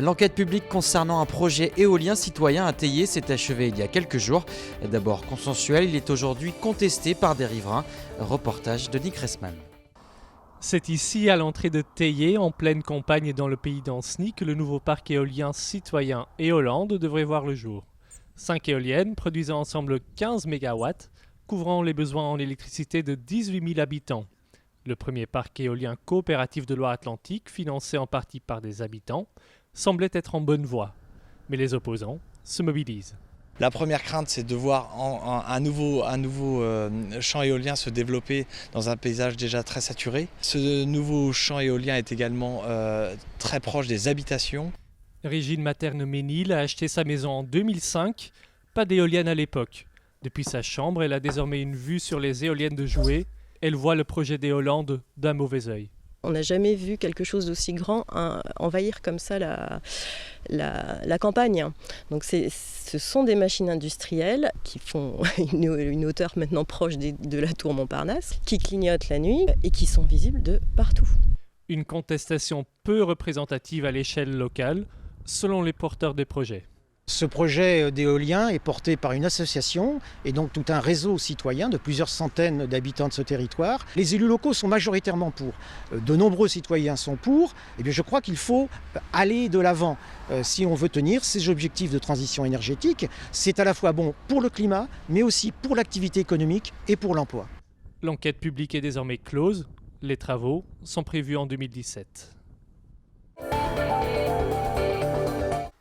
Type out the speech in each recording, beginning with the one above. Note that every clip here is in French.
L'enquête publique concernant un projet éolien citoyen à Théier s'est achevée il y a quelques jours. D'abord consensuel, il est aujourd'hui contesté par des riverains. Reportage de Nick Ressman. C'est ici, à l'entrée de Théier, en pleine campagne dans le pays d'Anceny, que le nouveau parc éolien citoyen Éolande devrait voir le jour. 5 éoliennes produisant ensemble 15 MW, couvrant les besoins en électricité de 18 000 habitants. Le premier parc éolien coopératif de Loire-Atlantique, financé en partie par des habitants, semblait être en bonne voie. Mais les opposants se mobilisent. La première crainte, c'est de voir un nouveau champ éolien se développer dans un paysage déjà très saturé. Ce nouveau champ éolien est également très proche des habitations. Régine Materne-Ménil a acheté sa maison en 2005, pas d'éolienne à l'époque. Depuis sa chambre, elle a désormais une vue sur les éoliennes de Joué. Elle voit le projet d'Éolande d'un mauvais œil. On n'a jamais vu quelque chose d'aussi grand envahir comme ça la campagne. Donc ce sont des machines industrielles qui font une hauteur maintenant proche de la tour Montparnasse, qui clignotent la nuit et qui sont visibles de partout. Une contestation peu représentative à l'échelle locale, selon les porteurs des projets. Ce projet d'éolien est porté par une association et donc tout un réseau citoyen de plusieurs centaines d'habitants de ce territoire. Les élus locaux sont majoritairement pour. De nombreux citoyens sont pour. Eh bien, je crois qu'il faut aller de l'avant si on veut tenir ces objectifs de transition énergétique. C'est à la fois bon pour le climat, mais aussi pour l'activité économique et pour l'emploi. L'enquête publique est désormais close. Les travaux sont prévus en 2017.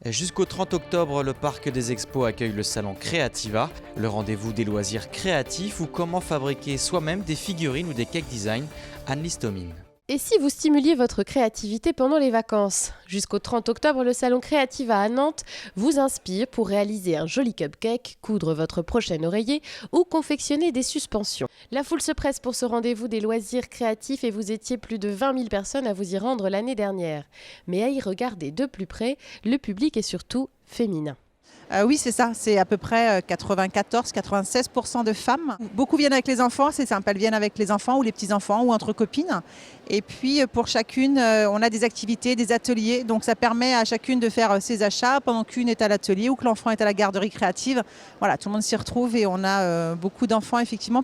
Jusqu'au 30 octobre, le Parc des Expos accueille le salon Creativa, le rendez-vous des loisirs créatifs ou comment fabriquer soi-même des figurines ou des cake design. Anne-Lise Tomine. Et si vous stimuliez votre créativité pendant les vacances ? Jusqu'au 30 octobre, le salon Creativa à Nantes vous inspire pour réaliser un joli cupcake, coudre votre prochain oreiller ou confectionner des suspensions. La foule se presse pour ce rendez-vous des loisirs créatifs et vous étiez plus de 20 000 personnes à vous y rendre l'année dernière. Mais à y regarder de plus près, le public est surtout féminin. Oui, c'est ça. C'est à peu près 94-96% de femmes. Beaucoup viennent avec les enfants, c'est simple. Elles viennent avec les enfants ou les petits-enfants ou entre copines. Et puis, pour chacune, on a des activités, des ateliers. Donc, ça permet à chacune de faire ses achats pendant qu'une est à l'atelier ou que l'enfant est à la garderie créative. Voilà, tout le monde s'y retrouve et on a beaucoup d'enfants, effectivement.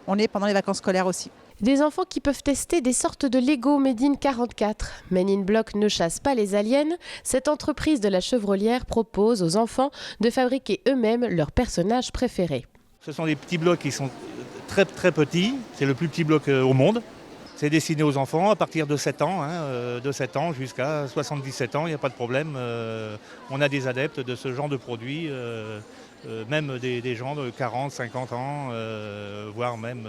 On est pendant les vacances scolaires aussi. Des enfants qui peuvent tester des sortes de Lego Made in 44. Men in Block ne chasse pas les aliens. Cette entreprise de la Chevrolière propose aux enfants de fabriquer eux-mêmes leurs personnages préférés. Ce sont des petits blocs qui sont très très petits. C'est le plus petit bloc au monde. C'est destiné aux enfants à partir de 7 ans, de 7 ans jusqu'à 77 ans, il n'y a pas de problème. On a des adeptes de ce genre de produits, même des gens de 40, 50 ans, voire même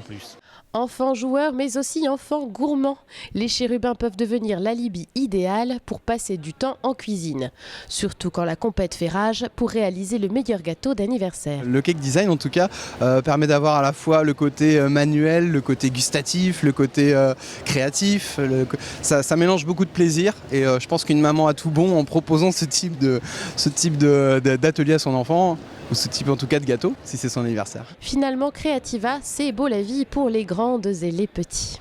plus. Enfants joueurs, mais aussi enfants gourmands. Les chérubins peuvent devenir l'alibi idéal pour passer du temps en cuisine. Surtout quand la compète fait rage pour réaliser le meilleur gâteau d'anniversaire. Le cake design, en tout cas, permet d'avoir à la fois le côté manuel, le côté gustatif, le côté créatif. Ça mélange beaucoup de plaisir et je pense qu'une maman a tout bon en proposant ce type d'atelier à son enfant. Ou ce type en tout cas de gâteau, si c'est son anniversaire. Finalement, Creativa, c'est beau la vie pour les grandes et les petits.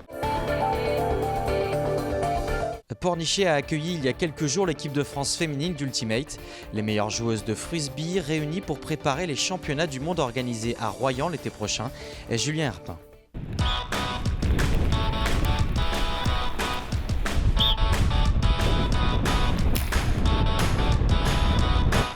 Pornichet a accueilli il y a quelques jours l'équipe de France féminine d'Ultimate. Les meilleures joueuses de frisbee réunies pour préparer les championnats du monde organisés à Royan l'été prochain. Et Julien Herpin.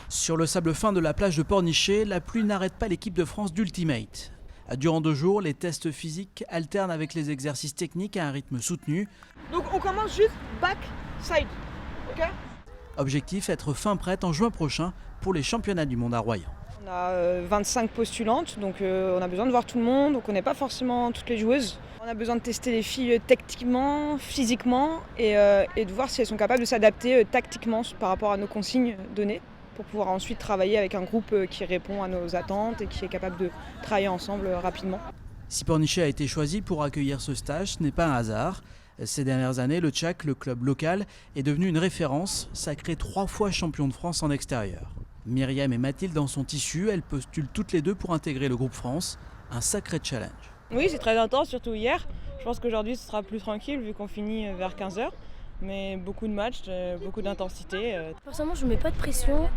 Sur le sable fin de la plage de Pornichet, la pluie n'arrête pas l'équipe de France d'Ultimate. Durant 2 jours, les tests physiques alternent avec les exercices techniques à un rythme soutenu. Donc on commence juste back, side, ok ? Objectif, être fin prête en juin prochain pour les championnats du monde à Royan. On a 25 postulantes, donc on a besoin de voir tout le monde, on ne connaît pas forcément toutes les joueuses. On a besoin de tester les filles tactiquement, physiquement et de voir si elles sont capables de s'adapter tactiquement par rapport à nos consignes données, pour pouvoir ensuite travailler avec un groupe qui répond à nos attentes et qui est capable de travailler ensemble rapidement. Si Pornichet a été choisi pour accueillir ce stage, ce n'est pas un hasard. Ces dernières années, le Tchak, le club local, est devenu une référence, sacré 3 fois champion de France en extérieur. Myriam et Mathilde en sont issues, elles postulent toutes les deux pour intégrer le groupe France, un sacré challenge. Oui, c'est très intense, surtout hier. Je pense qu'aujourd'hui ce sera plus tranquille vu qu'on finit vers 15h. mais beaucoup de matchs, beaucoup d'intensité. Personnellement, je ne mets pas de pression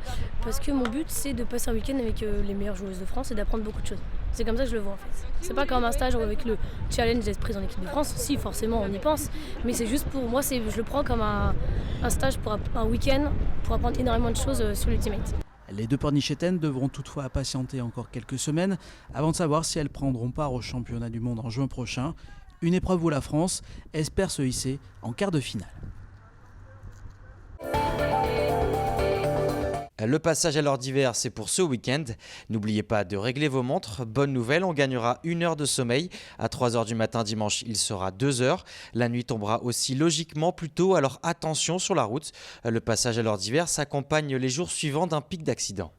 parce que mon but, c'est de passer un week-end avec les meilleures joueuses de France et d'apprendre beaucoup de choses. C'est comme ça que je le vois en fait. C'est pas comme un stage avec le challenge d'être prise en équipe de France. Si, forcément, on y pense, mais c'est juste pour moi, je le prends comme un stage pour un week-end pour apprendre énormément de choses sur l'Ultimate. Les deux pornichétaines devront toutefois patienter encore quelques semaines avant de savoir si elles prendront part au championnat du monde en juin prochain. Une épreuve où la France espère se hisser en quart de finale. Le passage à l'heure d'hiver, c'est pour ce week-end. N'oubliez pas de régler vos montres. Bonne nouvelle, on gagnera 1 heure de sommeil. À 3h du matin dimanche, il sera 2h. La nuit tombera aussi logiquement plus tôt, alors attention sur la route. Le passage à l'heure d'hiver s'accompagne les jours suivants d'un pic d'accidents.